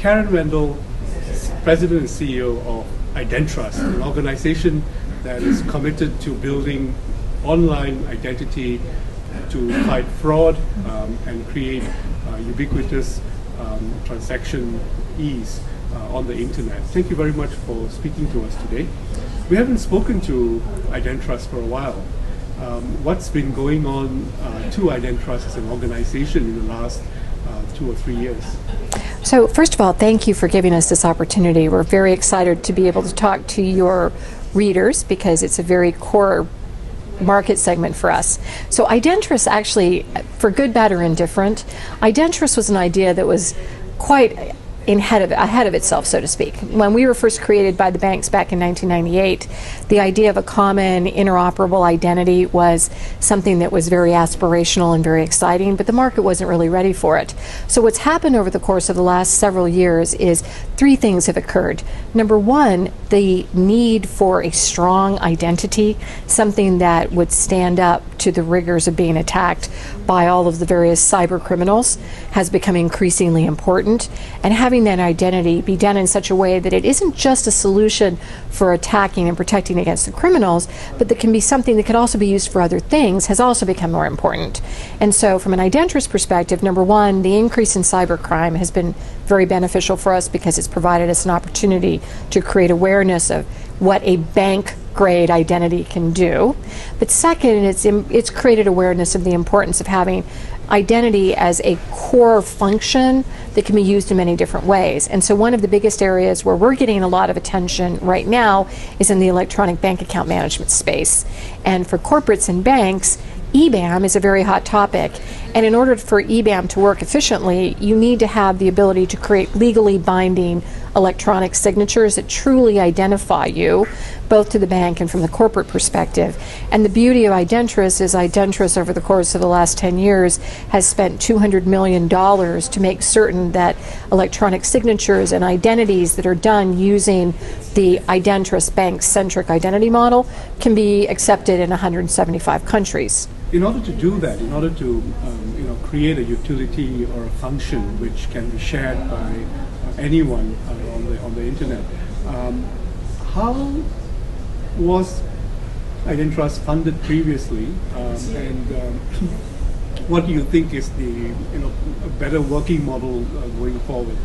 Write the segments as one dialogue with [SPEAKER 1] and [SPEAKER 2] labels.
[SPEAKER 1] Karen Wendell, President and CEO of Identrust, an organization that is committed to building online identity to fight fraud and create ubiquitous transaction ease on the internet. Thank you very much for speaking to us today. We haven't spoken to Identrust for a while. What's been going on to Identrust as an organization in the last 2 or 3 years?
[SPEAKER 2] So first of all, thank you for giving us this opportunity. We're very excited to be able to talk to your readers because it's a very core market segment for us. So Identrust actually, for good, bad, or indifferent, Identrust was an idea that was quite ahead of itself, so to speak. When we were first created by the banks back in 1998, the idea of a common interoperable identity was something that was very aspirational and very exciting, but the market wasn't really ready for it. So what's happened over the course of the last several years is 3 things have occurred. Number one, the need for a strong identity, something that would stand up to the rigors of being attacked by all of the various cyber criminals, has become increasingly important. And having that identity be done in such a way that it isn't just a solution for attacking and protecting against the criminals, but that can be something that could also be used for other things, has also become more important. And so from an Identrust perspective, number one, the increase in cybercrime has been very beneficial for us because it's provided us an opportunity to create awareness of what a bank-grade identity can do. But second, it's created awareness of the importance of having identity as a core function that can be used in many different ways. And so one of the biggest areas where we're getting a lot of attention right now is in the electronic bank account management space. And for corporates and banks, EBAM is a very hot topic. And in order for EBAM to work efficiently, you need to have the ability to create legally binding electronic signatures that truly identify you, both to the bank and from the corporate perspective. And the beauty of Identrust is Identrust, over the course of the last 10 years, has spent $200 million to make certain that electronic signatures and identities that are done using the Identrust bank-centric identity model can be accepted in 175 countries.
[SPEAKER 1] In order to do that, in order to create a utility or a function which can be shared by anyone on the internet, how was Identrust funded previously, and what do you think is the a better working model going forward?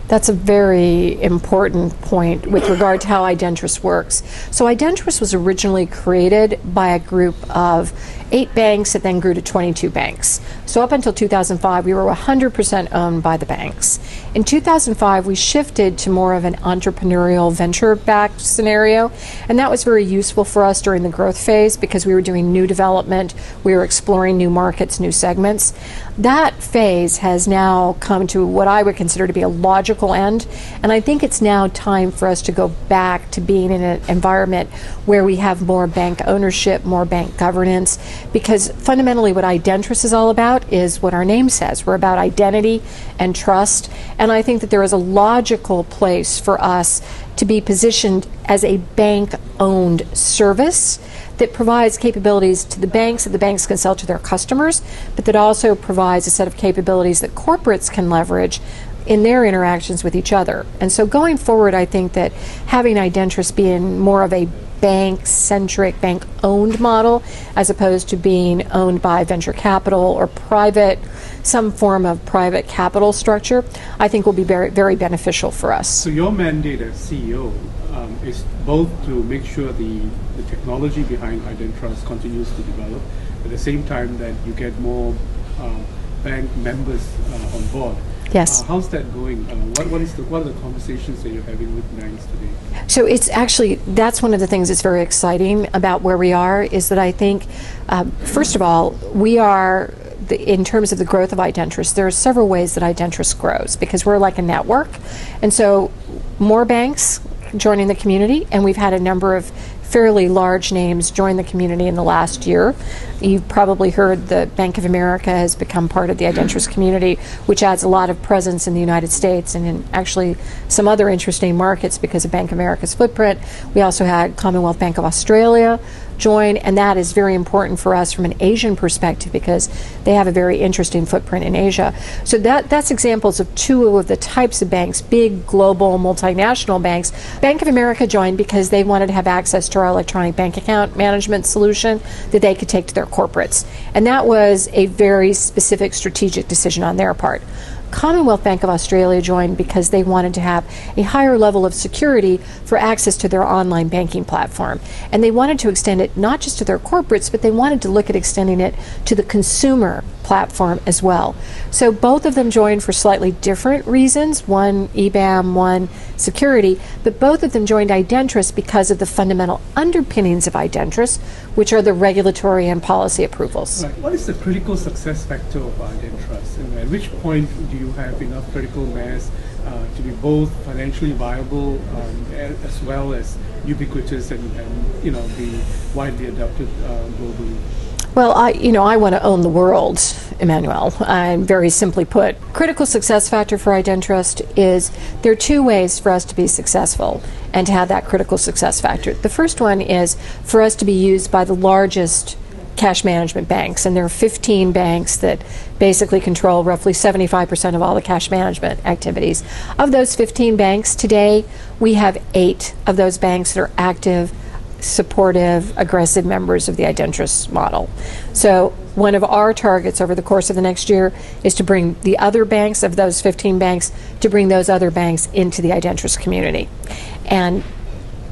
[SPEAKER 2] That's a very important point with regard to how Identrust works. So Identrust was originally created by a group of 8 banks that then grew to 22 banks. So up until 2005, we were 100% owned by the banks. In 2005, we shifted to more of an entrepreneurial venture-backed scenario, and that was very useful for us during the growth phase because we were doing new development, we were exploring new markets, new segments. That phase has now come to what I would consider to be a logical end, and I think it's now time for us to go back to being in an environment where we have more bank ownership, more bank governance, because fundamentally what Identrust is all about is what our name says. We're about identity and trust, and I think that there is a logical place for us to be positioned as a bank-owned service that provides capabilities to the banks that the banks can sell to their customers, but that also provides a set of capabilities that corporates can leverage in their interactions with each other. And so going forward, I think that having Identrust being more of a bank-centric, bank-owned model, as opposed to being owned by venture capital or private, some form of private capital structure, I think will be very, very beneficial for us.
[SPEAKER 1] So your mandate as CEO is both to make sure the technology behind Identrust continues to develop, at the same time that you get more bank members on board.
[SPEAKER 2] Yes.
[SPEAKER 1] How's that going? What are the conversations that you're having with banks today?
[SPEAKER 2] So it's actually, that's one of the things that's very exciting about where we are, is that I think, first of all, we are, in terms of the growth of Identrust, there are several ways that Identrust grows because we're like a network. And so more banks joining the community, and we've had a number of fairly large names join the community in the last year. You've probably heard that Bank of America has become part of the Identrust community, which adds a lot of presence in the United States and in actually some other interesting markets because of Bank of America's footprint. We also had Commonwealth Bank of Australia join, and that is very important for us from an Asian perspective because they have a very interesting footprint in Asia. So that's examples of two of the types of banks, big global multinational banks. Bank of America joined because they wanted to have access to our electronic bank account management solution that they could take to their corporates. And that was a very specific strategic decision on their part. Commonwealth Bank of Australia joined because they wanted to have a higher level of security for access to their online banking platform. And they wanted to extend it not just to their corporates, but they wanted to look at extending it to the consumer platform as well. So both of them joined for slightly different reasons, one EBAM, one security, but both of them joined Identras because of the fundamental underpinnings of Identras, which are the regulatory and policy approvals.
[SPEAKER 1] Right. What is the critical success factor of Identras? And at which point do you have enough critical mass to be both financially viable as well as ubiquitous and be widely adopted globally?
[SPEAKER 2] Well, I want to own the world, Emmanuel. Very simply put, critical success factor for Identras is there are two ways for us to be successful and to have that critical success factor. The first one is for us to be used by the largest cash management banks, and there are 15 banks that basically control roughly 75% of all the cash management activities. Of those 15 banks today, we have 8 of those banks that are active, supportive, aggressive members of the Identras model. So one of our targets over the course of the next year is to bring the other banks of those 15 banks, to bring those other banks into the Identras community. And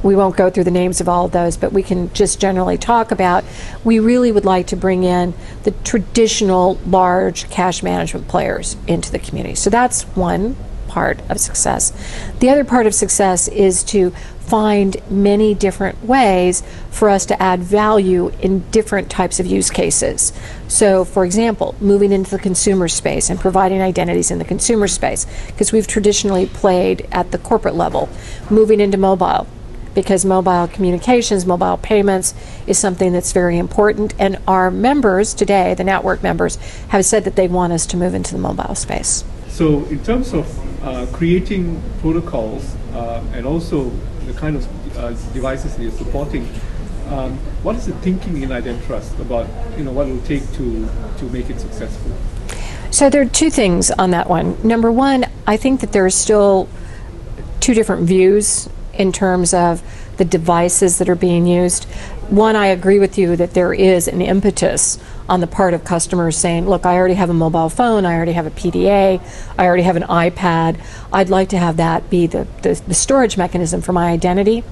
[SPEAKER 2] we won't go through the names of all of those, but we can just generally talk about, we really would like to bring in the traditional large cash management players into the community. So that's one part of success. The other part of success is to find many different ways for us to add value in different types of use cases. So, for example, moving into the consumer space and providing identities in the consumer space, because we've traditionally played at the corporate level. Moving into mobile, because mobile communications, mobile payments is something that's very important, and our members today, the network members, have said that they want us to move into the mobile space.
[SPEAKER 1] So in terms of creating protocols and also the kind of devices that you're supporting, what is the thinking in Identras about what it will take to make it successful?
[SPEAKER 2] So there are two things on that one. Number one, I think that there are still two different views in terms of the devices that are being used. One, I agree with you that there is an impetus on the part of customers saying, look, I already have a mobile phone, I already have a PDA, I already have an iPad, I'd like to have that be the storage mechanism for my identity.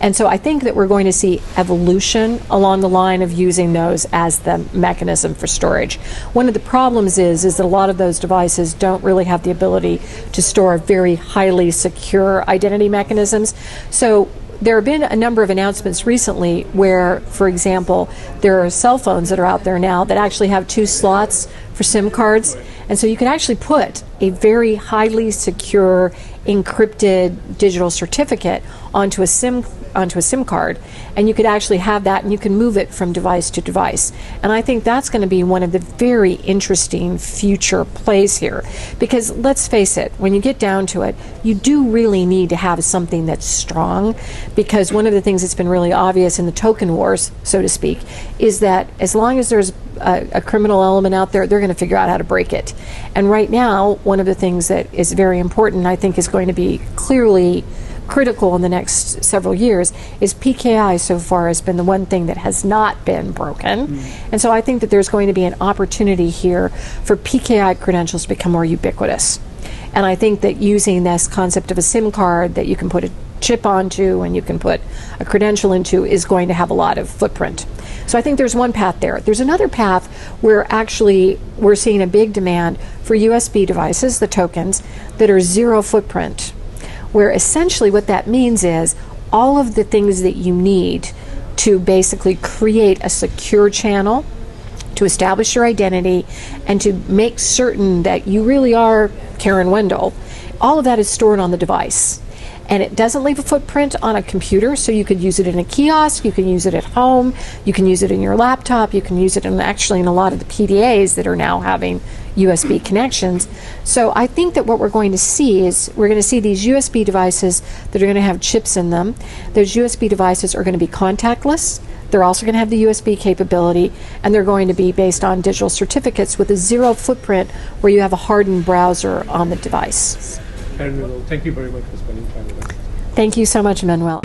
[SPEAKER 2] And so I think that we're going to see evolution along the line of using those as the mechanism for storage. One of the problems is that a lot of those devices don't really have the ability to store very highly secure identity mechanisms. So there have been a number of announcements recently where, for example, there are cell phones that are out there now that actually have 2 slots for SIM cards. And so you can actually put a very highly secure, encrypted digital certificate onto a SIM card, and you could actually have that and you can move it from device to device. And I think that's going to be one of the very interesting future plays here, because let's face it, when you get down to it, you do really need to have something that's strong, because one of the things that's been really obvious in the token wars, so to speak, is that as long as there's a criminal element out there, they're going to figure out how to break it. And right now, one of the things that is very important, I think is going to be clearly critical in the next several years, is PKI so far has been the one thing that has not been broken. And so I think that there's going to be an opportunity here for PKI credentials to become more ubiquitous. And I think that using this concept of a SIM card that you can put a chip onto and you can put a credential into is going to have a lot of footprint. So I think there's one path there. There's another path where actually we're seeing a big demand for USB devices, the tokens, that are zero footprint, where essentially what that means is all of the things that you need to basically create a secure channel, to establish your identity, and to make certain that you really are Karen Wendell, all of that is stored on the device. And it doesn't leave a footprint on a computer, so you could use it in a kiosk, you can use it at home, you can use it in your laptop, you can use it actually in a lot of the PDAs that are now having USB connections. So I think that what we're going to see is we're going to see these USB devices that are going to have chips in them. Those USB devices are going to be contactless. They're also going to have the USB capability, and they're going to be based on digital certificates with a zero footprint where you have a hardened browser on the device.
[SPEAKER 1] Karen, thank you very much for spending time with us.
[SPEAKER 2] Thank you so much, Manuel.